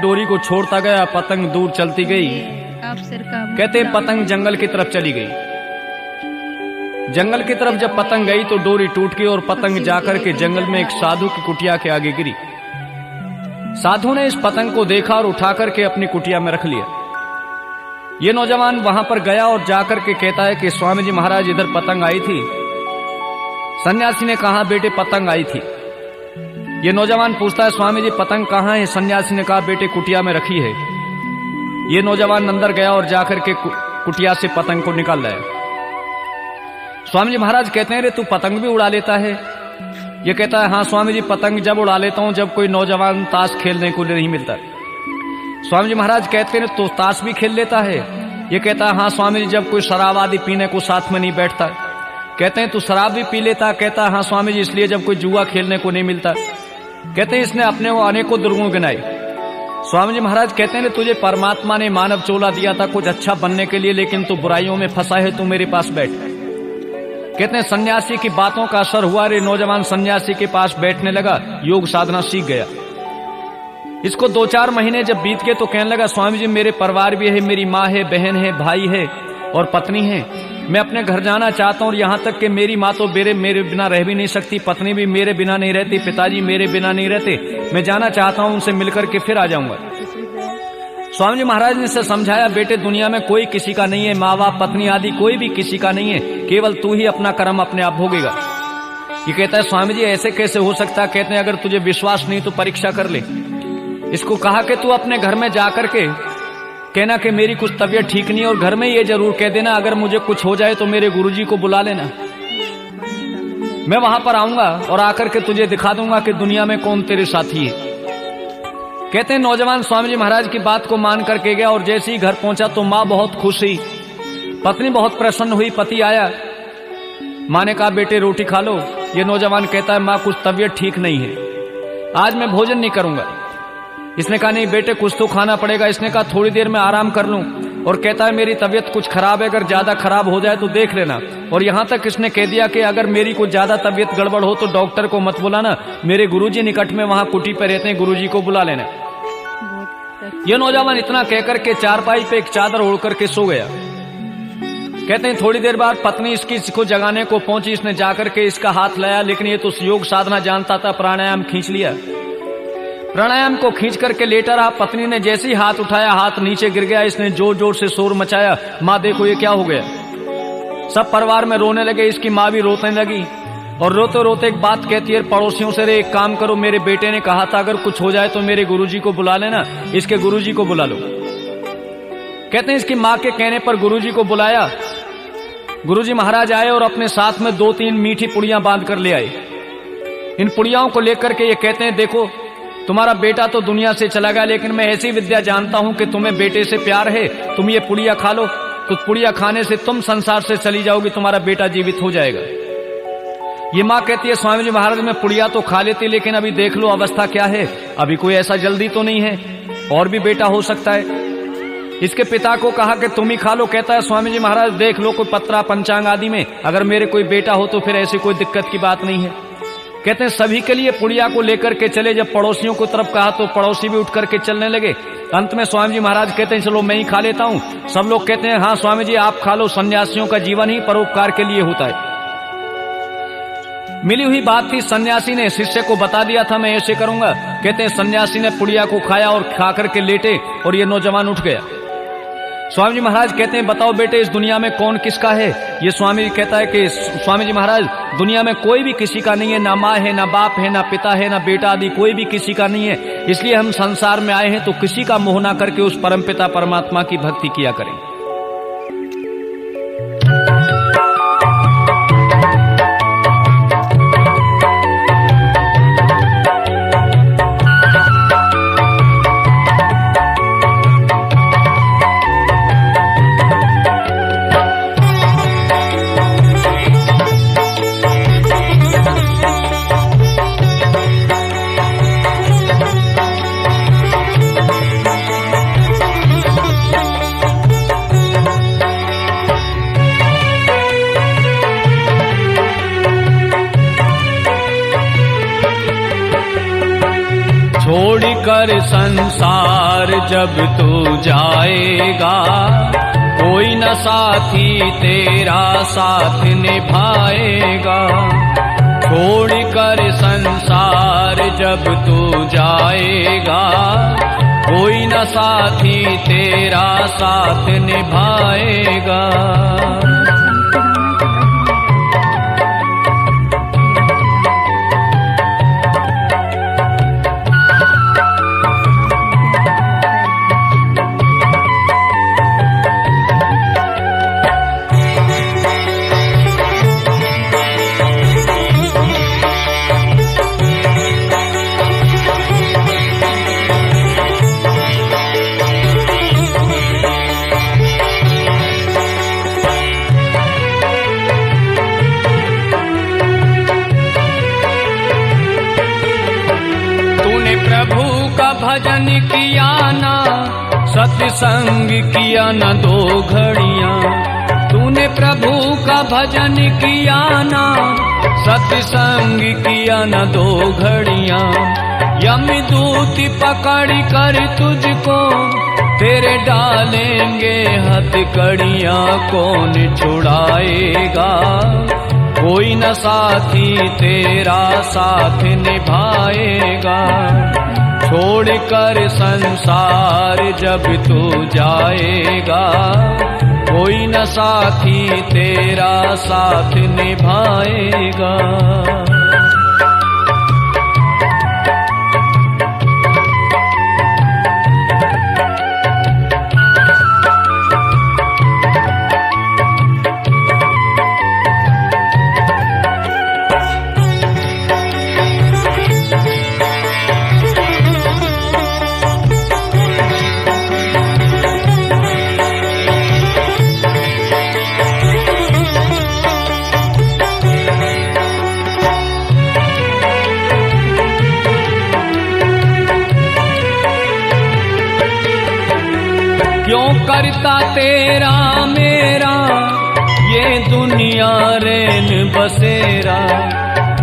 डोरी को छोड़ता गया, पतंग दूर चलती गई। कहते पतंग जंगल की तरफ चली गई। जंगल की तरफ जब पतंग गई तो डोरी टूट गई और पतंग जाकर के जंगल में एक साधु की कुटिया के आगे गिरी। साधु ने इस पतंग को देखा और उठाकर के अपनी कुटिया में रख लिया। ये नौजवान वहां पर गया और जाकर के कहता है कि स्वामी जी महाराज इधर पतंग आई थी। सन्यासी ने कहा बेटे पतंग आई थी। ये नौजवान पूछता है स्वामी जी पतंग कहाँ है? सन्यासी ने कहा बेटे कुटिया में रखी है। ये नौजवान अंदर गया और जाकर के कुटिया से पतंग को निकाल लाया। स्वामी जी महाराज कहते हैं रे तू पतंग भी उड़ा लेता है? ये कहता है हाँ स्वामी जी पतंग जब उड़ा लेता हूं जब कोई नौजवान ताश खेलने को नहीं मिलता। स्वामी जी महाराज कहते हैं तो ताश भी खेल लेता है? ये कहता है हाँ स्वामी जी जब कोई शराब आदि पीने को साथ में नहीं बैठता। कहते हैं तू शराब भी पी लेता? कहता है हाँ स्वामी जी इसलिए जब कोई जुआ खेलने को नहीं मिलता। कहते हैं इसने अपने को अनेकों दुर्गुण गिनाए। स्वामी जी महाराज कहते हैं तुझे परमात्मा ने मानव चोला दिया था कुछ अच्छा बनने के लिए, लेकिन तू बुराइयों में फंसा है, तू मेरे पास बैठ। कहते हैं सन्यासी की बातों का असर हुआ। रे नौजवान सन्यासी के पास बैठने लगा, योग साधना सीख गया। इसको 2-4 महीने जब बीत गए तो कहने लगा स्वामी जी मेरे परिवार भी है, मेरी माँ है, बहन है, भाई है और पत्नी है। मैं अपने घर जाना चाहता हूँ और यहाँ तक कि मेरी माँ तो मेरे बिना रह भी नहीं सकती, पत्नी भी मेरे बिना नहीं रहती, पिताजी मेरे बिना नहीं रहते। मैं जाना चाहता हूँ, उनसे मिलकर के फिर आ जाऊंगा। स्वामी जी महाराज ने इसे समझाया बेटे दुनिया में कोई किसी का नहीं है, माँ बाप पत्नी आदि कोई भी किसी का नहीं है, केवल तू ही अपना कर्म अपने आप भोगेगा। ये कहता है स्वामी जी ऐसे कैसे हो सकता? कहते हैं अगर तुझे विश्वास नहीं तो परीक्षा कर ले। इसको कहा कि तू अपने घर में जाकर के कहना कि मेरी कुछ तबीयत ठीक नहीं, और घर में ये जरूर कह देना अगर मुझे कुछ हो जाए तो मेरे गुरुजी को बुला लेना। मैं वहां पर आऊंगा और आकर के तुझे दिखा दूंगा कि दुनिया में कौन तेरे साथी है। कहते हैं नौजवान स्वामी जी महाराज की बात को मान करके गया और जैसे ही घर पहुंचा तो माँ बहुत खुश हुई, पत्नी बहुत प्रसन्न हुई। पति आया, माँ ने कहा बेटे रोटी खा लो। ये नौजवान कहता है माँ कुछ तबीयत ठीक नहीं है, आज मैं भोजन नहीं करूंगा। इसने कहा नहीं बेटे कुछ तो खाना पड़ेगा। इसने कहा थोड़ी देर में आराम कर लूं, और कहता है मेरी तबीयत कुछ खराब है, अगर ज्यादा खराब हो जाए तो देख लेना। और यहां तक इसने कह दिया कि अगर मेरी कुछ ज्यादा तबीयत गड़बड़ हो तो डॉक्टर को मत बुलाना, मेरे गुरुजी निकट में वहां कुटी पे रहते हैं, गुरुजी को बुला लेना। यह नौजवान इतना कहकर के चारपाई पे एक चादर ओढ़ करके सो गया। कहते हैं थोड़ी देर बाद पत्नी इसको जगाने को पहुंची। इसने जाकर के इसका हाथ लाया, लेकिन ये तो योग साधना जानता था, प्राणायाम खींच लिया। प्राणायाम को खींच करके लेटा रहा। पत्नी ने जैसे ही हाथ उठाया हाथ नीचे गिर गया। इसने जोर जोर से शोर मचाया, माँ देखो ये क्या हो गया। सब परिवार में रोने लगे, इसकी माँ भी रोने लगी और रोते रोते एक बात कहती है पड़ोसियों से, रे एक काम करो, मेरे बेटे ने कहा था अगर कुछ हो जाए तो मेरे गुरुजी को बुला लेना, इसके गुरुजी को बुला लो। कहते हैं इसकी माँ के कहने पर गुरुजी को बुलाया। गुरुजी महाराज आए और अपने साथ में 2-3 मीठी पुड़ियां बांध कर ले आए। इन पुड़ियाओं को लेकर के ये कहते हैं देखो तुम्हारा बेटा तो दुनिया से चला गया, लेकिन मैं ऐसी विद्या जानता हूं कि तुम्हें बेटे से प्यार है, तुम ये पुड़िया खा लो, तो पुड़िया खाने से तुम संसार से चली जाओगी, तुम्हारा बेटा जीवित हो जाएगा। ये माँ कहती है स्वामी जी महाराज मैं पुड़िया तो खा लेती, लेकिन अभी देख लो अवस्था क्या है, अभी कोई ऐसा जल्दी तो नहीं है, और भी बेटा हो सकता है। इसके पिता को कहा कि तुम ही खा लो। कहता है स्वामी जी महाराज देख लो कोई पत्रा पंचांग आदि में अगर मेरे कोई बेटा हो तो फिर ऐसी कोई दिक्कत की बात नहीं है। कहते हैं सभी के लिए पुड़िया को लेकर के चले। जब पड़ोसियों को तरफ कहा तो पड़ोसी भी उठ करके चलने लगे। अंत में स्वामी जी महाराज कहते हैं चलो मैं ही खा लेता हूं। सब लोग कहते हैं हाँ स्वामी जी आप खा लो, सन्यासियों का जीवन ही परोपकार के लिए होता है। मिली हुई बात थी, सन्यासी ने शिष्य को बता दिया था मैं ऐसे करूंगा। कहते हैं सन्यासी ने पुड़िया को खाया और खा करके लेटे और ये नौजवान उठ गया। स्वामी जी महाराज कहते हैं बताओ बेटे इस दुनिया में कौन किसका है? ये स्वामी कहता है कि स्वामी जी महाराज दुनिया में कोई भी किसी का नहीं है, ना माँ है, ना बाप है, ना पिता है, ना बेटा आदि कोई भी किसी का नहीं है। इसलिए हम संसार में आए हैं तो किसी का मोह ना करके उस परमपिता परमात्मा की भक्ति किया करें। छोड़ कर संसार जब तू जाएगा, कोई न साथी तेरा साथ निभाएगा। छोड़कर संसार जब तू जाएगा, कोई न साथी तेरा साथ निभाएगा। प्रभु का भजन किया ना, सत्संग किया न 2 घड़ियां। तूने प्रभु का भजन किया ना, सत्संग किया न 2 घड़ियां। यमदूत पकड़ कर तुझको तेरे डालेंगे हथकड़ियां। कौन छुड़ाएगा, कोई न साथी तेरा साथ निभाएगा। छोड़कर संसार जब तू जाएगा, कोई न साथी तेरा साथ निभाएगा। क्यों करता तेरा मेरा ये दुनिया रेन बसेरा।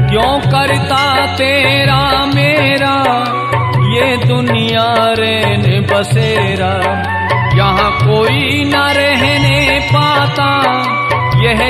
क्यों करता तेरा मेरा ये दुनिया रेन बसेरा। यहाँ कोई न रहने पाता, यह